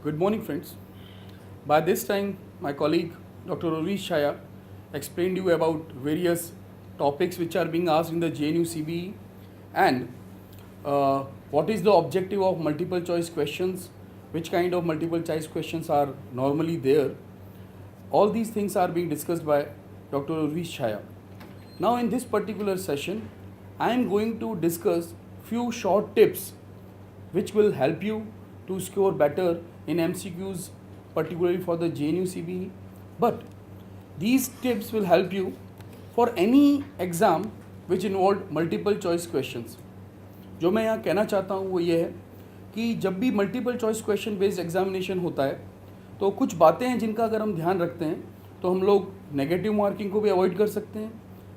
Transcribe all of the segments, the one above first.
Good morning, friends. By this time, my colleague Dr. Urvish Shaya explained you about various topics which are being asked in the JNU CBE and what is the objective of multiple choice questions, which kind of multiple choice questions are normally there. All these things are being discussed by Dr. Urvish Shaya. Now, in this particular session, I am going to discuss few short tips which will help you to score better in MCQs, particularly for the JNU CBE. But these tips will help you for any exam which involved multiple choice questions. जो मैं यहाँ कहना चाहता हूँ वो ये है कि जब भी multiple choice question based examination होता है तो कुछ बातें हैं जिनका अगर हम ध्यान रखते हैं तो हम लोग नेगेटिव मार्किंग को भी अवॉइड कर सकते हैं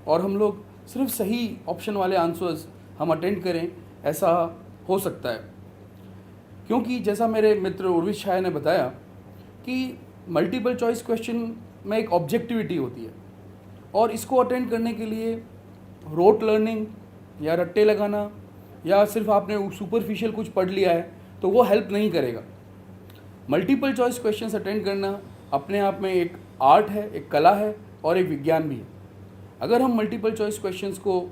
और हम लोग सिर्फ सही ऑप्शन वाले आंसर्स हम अटेंड करें, ऐसा हो सकता है। क्योंकि जैसा मेरे मित्र उर्विश शाह ने बताया कि मल्टीपल चॉइस क्वेश्चन में एक ऑब्जेक्टिविटी होती है और इसको अटेंड करने के लिए रोट लर्निंग या रट्टे लगाना या सिर्फ आपने सुपरफिशियल कुछ पढ़ लिया है तो वो हेल्प नहीं करेगा। मल्टीपल चॉइस क्वेश्चंस अटेंड करना अपने आप में एक आर्ट है, एक कला है और एक विज्ञान भी है। अगर हम मल्टीपल चॉइस क्वेश्चंस को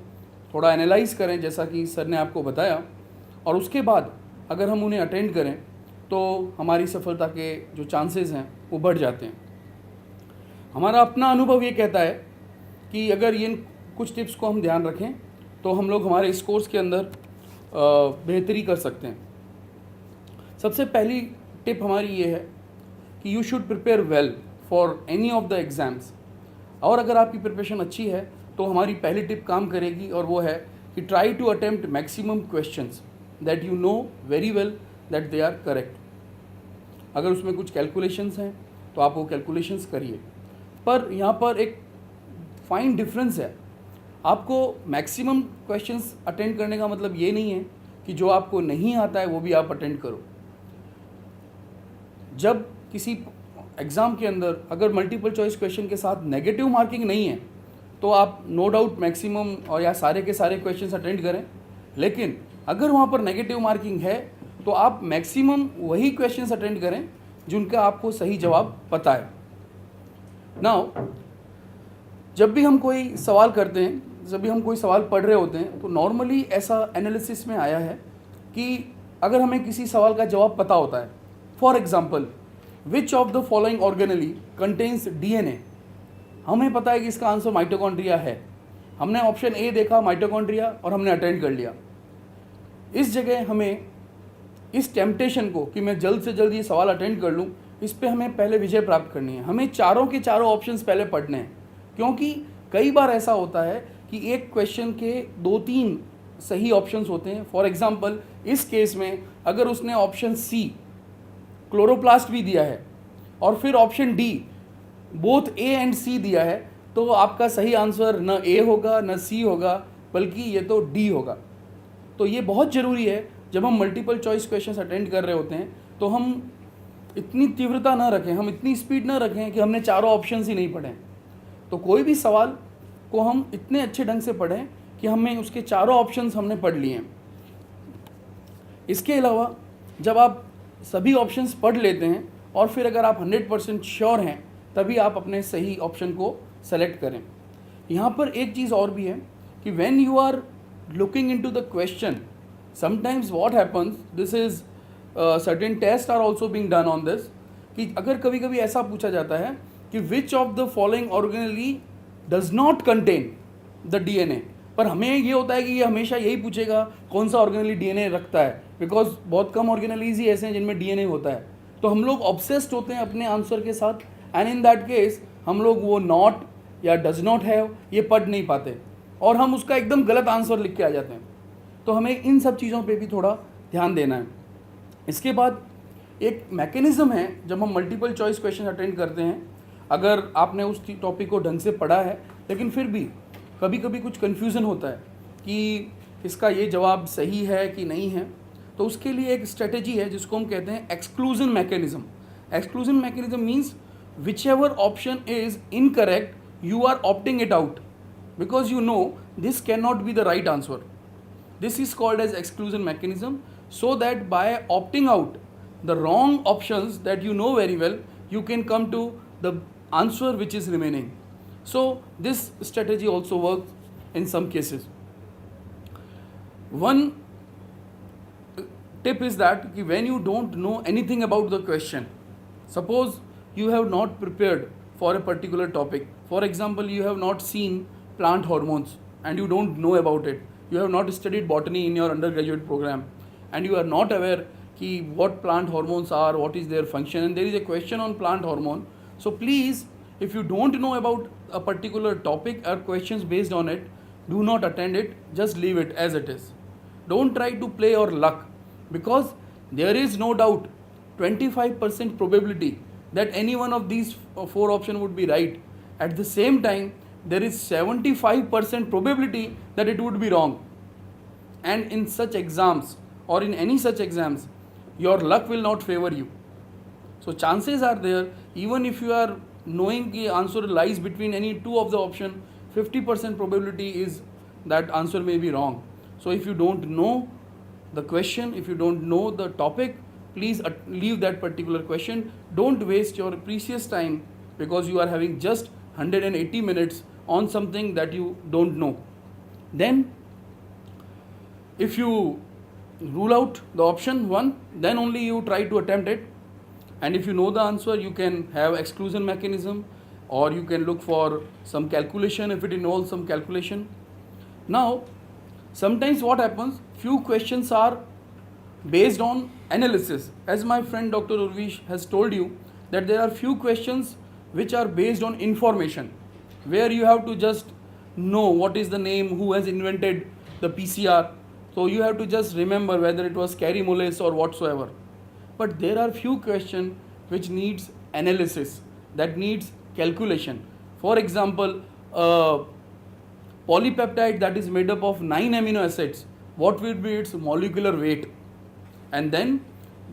थोड़ा एनालाइज करें जैसा कि सर ने आपको बताया और उसके बाद अगर हम उन्हें अटेंड करें तो हमारी सफलता के जो चांसेस हैं वो बढ़ जाते हैं। हमारा अपना अनुभव ये कहता है कि अगर ये कुछ टिप्स को हम ध्यान रखें तो हम लोग हमारे इस कोर्स के अंदर बेहतरी कर सकते हैं। सबसे पहली टिप हमारी ये है कि you should prepare well for any of the exams. और अगर आपकी प्रिपरेशन अच्छी है तो हमारी पहली टिप काम करेगी और वो है कि try to attempt maximum questions that you know very well that they are correct. अगर उसमें कुछ कैलकुलेशंस हैं तो आप वो कैलकुलेशंस करिए, पर यहाँ पर एक फाइन डिफरेंस है। आपको मैक्सिमम क्वेश्चंस अटेंड करने का मतलब ये नहीं है कि जो आपको नहीं आता है वो भी आप अटेंड करो। जब किसी एग्ज़ाम के अंदर अगर मल्टीपल चॉइस क्वेश्चन के साथ नेगेटिव मार्किंग नहीं है तो आप नो डाउट मैक्सिमम और या सारे के सारे क्वेश्चंस अटेंड करें, लेकिन अगर वहाँ पर नेगेटिव मार्किंग है तो आप मैक्सिमम वही क्वेश्चंस अटेंड करें जिनका आपको सही जवाब पता है। नाउ जब भी हम कोई सवाल करते हैं, जब भी हम कोई सवाल पढ़ रहे होते हैं तो नॉर्मली ऐसा एनालिसिस में आया है कि अगर हमें किसी सवाल का जवाब पता होता है, for example which of the following organelle contains DNA, हमें पता है कि इसका आंसर माइटोकॉन्ड्रिया है। हमने ऑप्शन ए देखा माइटोकॉन्ड्रिया और हमने अटेंड कर लिया। इस जगह हमें इस टेम्पटेशन को कि मैं जल्द से जल्द ये सवाल अटेंड कर लूँ, इस पर हमें पहले विजय प्राप्त करनी है। हमें चारों के चारों ऑप्शंस पहले पढ़ने हैं, क्योंकि कई बार ऐसा होता है कि एक क्वेश्चन के 2-3 सही ऑप्शंस होते हैं। फॉर एग्जांपल इस केस में अगर उसने ऑप्शन सी क्लोरोप्लास्ट भी दिया है और फिर option D both A and C दिया है तो आपका सही आंसर न ए होगा न सी होगा बल्कि ये तो डी होगा। तो ये बहुत ज़रूरी है जब हम मल्टीपल चॉइस क्वेश्चंस अटेंड कर रहे होते हैं तो हम इतनी तीव्रता ना रखें, हम इतनी स्पीड ना रखें कि हमने चारों ऑप्शंस ही नहीं पढ़े। तो कोई भी सवाल को हम इतने अच्छे ढंग से पढ़ें कि हमें उसके चारों ऑप्शंस हमने पढ़ लिए हैं। इसके अलावा जब आप सभी ऑप्शंस पढ़ लेते हैं और फिर अगर आप 100% श्योर हैं तभी आप अपने सही ऑप्शन को सेलेक्ट करें। यहाँ पर एक चीज़ और भी है कि when you are looking into the question, sometimes what happens, this is certain test are also being done on this, कि अगर कभी कभी ऐसा पूछा जाता है कि which of the following organelle does not contain the DNA, पर हमें ये होता है कि ये हमेशा यही पूछेगा कौन सा ऑर्गेनली डीएनए रखता है, बिकॉज बहुत कम ऑर्गेनलीज ही ऐसे हैं जिनमें डीएनए होता है। तो हम लोग ऑब्सेस्ड होते हैं अपने आंसर के साथ एंड इन दैट केस हम लोग वो नॉट या डज नॉट हैव ये पढ़ नहीं पाते और हम उसका एकदम गलत आंसर लिख के आ जाते हैं। तो हमें इन सब चीज़ों पे भी थोड़ा ध्यान देना है। इसके बाद एक मैकेनिज़्म है जब हम मल्टीपल चॉइस क्वेश्चन अटेंड करते हैं, अगर आपने उस टॉपिक को ढंग से पढ़ा है लेकिन फिर भी कभी कभी कुछ कन्फ्यूज़न होता है कि इसका ये जवाब सही है कि नहीं है, तो उसके लिए एक स्ट्रेटेजी है जिसको हम कहते हैं exclusion mechanism. Exclusion mechanism means which ever option is incorrect you are opting it out because you know this can not be the right answer. This is called as exclusion mechanism, so that by opting out the wrong options that you know very well, you can come to the answer which is remaining. So this strategy also works in some cases. One tip is that when you don't know anything about the question, suppose you have not prepared for a particular topic. For example, you have not seen plant hormones and you don't know about it. You have not studied botany in your undergraduate program and you are not aware what plant hormones are, what is their function, and there is a question on plant hormone. So please, if you don't know about a particular topic or questions based on it, do not attend it, just leave it as it is. Don't try to play your luck, because there is no doubt 25% probability that any one of these four options would be right. At the same time, there is 75% probability that it would be wrong. And in such exams or in any such exams, your luck will not favor you. So chances are there, even if you are knowing the answer lies between any two of the option, 50% probability is that answer may be wrong. So if you don't know the question, if you don't know the topic, please leave that particular question. Don't waste your precious time because you are having just 180 minutes on something that you don't know. Then if you rule out the option 1, then only you try to attempt it. And if you know the answer, you can have exclusion mechanism, or you can look for some calculation if it involves some calculation. Now, sometimes what happens, few questions are based on analysis. As my friend Dr. Urvish has told you, that there are few questions which are based on information, where you have to just know what is the name, who has invented the PCR. So you have to just remember whether it was Carey Mullis or whatsoever. But there are few questions which needs analysis, that needs calculation. For example, polypeptide that is made up of 9 amino acids, what will be its molecular weight? And then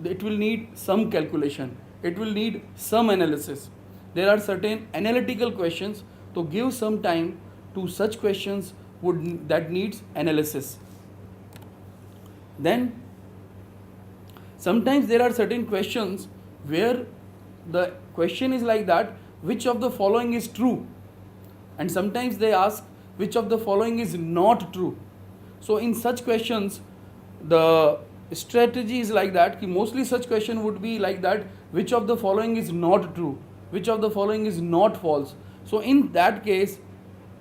it will need some calculation, it will need some analysis. There are certain analytical questions, to give some time to such questions that needs analysis. Then sometimes there are certain questions where the question is like that, which of the following is true? And sometimes they ask which of the following is not true. So in such questions, the strategy is like that, mostly such question would be like that, which of the following is not true, which of the following is not false. So in that case,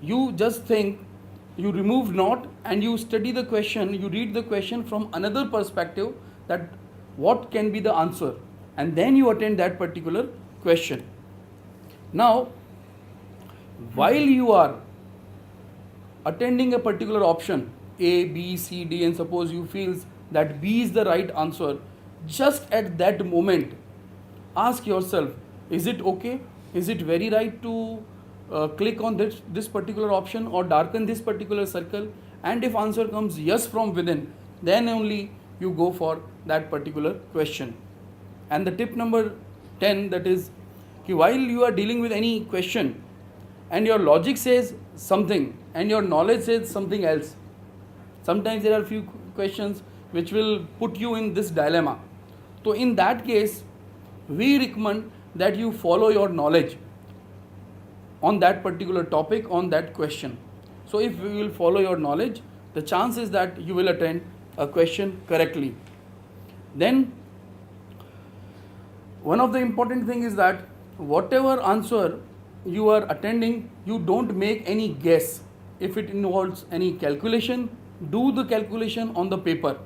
you just think, you remove not and you study the question, you read the question from another perspective, that what can be the answer, and then you attend that particular question. Now, while you are attending a particular option, A, B, C, D, and suppose you feel that B is the right answer, just at that moment, ask yourself, is it okay? Is it very right to click on this particular option or darken this particular circle? And if answer comes yes from within, then only you go for that particular question. And the tip number 10, that is, while you are dealing with any question and your logic says something and your knowledge says something else, sometimes there are few questions which will put you in this dilemma. So in that case, we recommend that you follow your knowledge on that particular topic, on that question. So if you will follow your knowledge, the chance is that you will attend a question correctly. Then one of the important thing is that whatever answer you are attending, you don't make any guess. If it involves any calculation, do the calculation on the paper.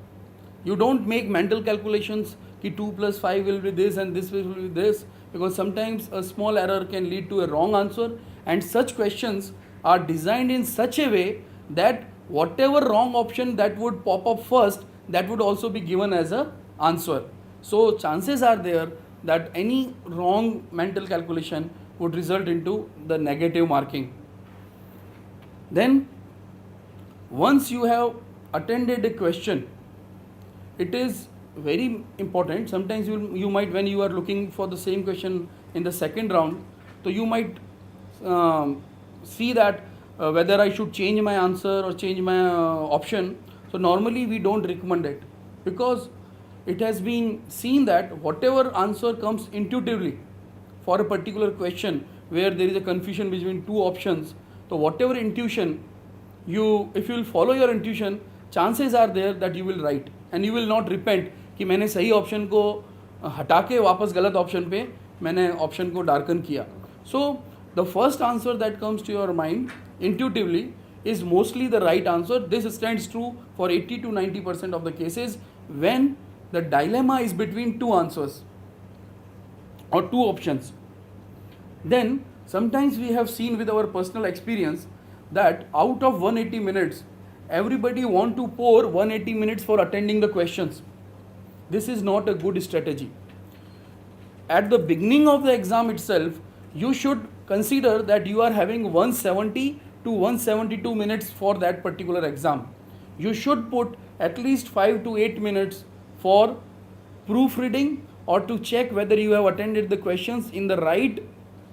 You don't make mental calculations, 2 plus 5 will be this and this will be this, because sometimes a small error can lead to a wrong answer, and such questions are designed in such a way that whatever wrong option that would pop up first, that would also be given as a answer. So chances are there that any wrong mental calculation would result into the negative marking. Then once you have attended a question, it is very important. Sometimes you might, when you are looking for the same question in the second round, so you might see that whether I should change my answer or change my option. So normally we don't recommend it, because it has been seen that whatever answer comes intuitively for a particular question where there is a confusion between two options, so whatever intuition if you will follow your intuition, chances are there that you will write and you will not repent कि मैंने सही option को हटा के वापस गलत option पे मैंने ऑप्शन को डार्कन किया. So the first answer that comes to your mind intuitively is mostly the right answer. This stands true for 80 to 90% of the cases when the dilemma is between two answers or two options. Then sometimes we have seen with our personal experience that out of 180 minutes, everybody want to pour 180 minutes for attending the questions. This is not a good strategy. At the beginning of the exam itself, you should consider that you are having 170 to 172 minutes for that particular exam. You should put at least 5 to 8 minutes for proofreading or to check whether you have attended the questions in the right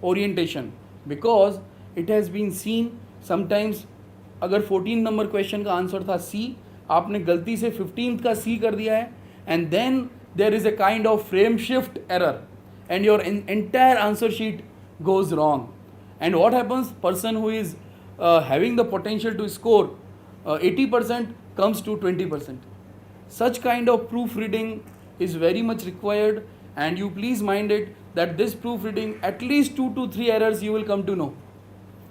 orientation, because it has been seen sometimes अगर 14 number question का answer था सी, आपने गलती से 15th का सी कर दिया है, and then there is a kind of frame shift error and your entire answer sheet goes wrong. And what happens? Person who is having the potential to score 80% comes to 20%. Such kind of proofreading is very much required, and you please mind it that this proofreading, at least 2 to 3 errors you will come to know,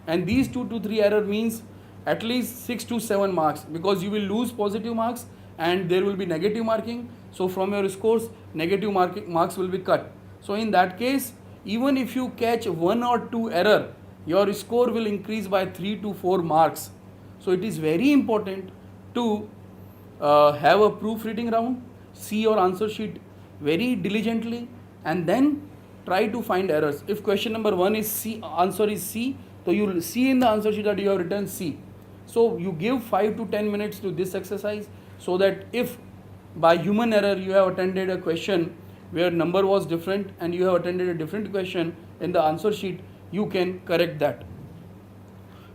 and these 2 to 3 error means at least 6 to 7 marks, because you will lose positive marks and there will be negative marking. So from your scores, negative marks will be cut. So in that case, even if you catch 1 or 2 error, your score will increase by 3 to 4 marks. So it is very important to have a proofreading round, see your answer sheet very diligently, and then try to find errors. If question number 1 is C, answer is C, so you will see in the answer sheet that you have written C. So you give 5 to 10 minutes to this exercise, so that if by human error you have attended a question where number was different and you have attended a different question in the answer sheet, you can correct that.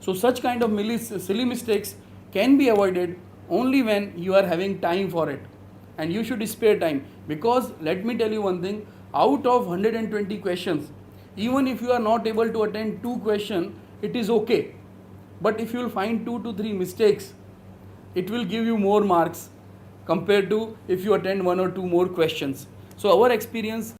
So such kind of silly mistakes can be avoided only when you are having time for it, and you should spare time, because let me tell you one thing, out of 120 questions, even if you are not able to attend 2 questions, it is okay. But if you will find 2 to 3 mistakes, it will give you more marks compared to if you attend 1 or 2 more questions. So our experience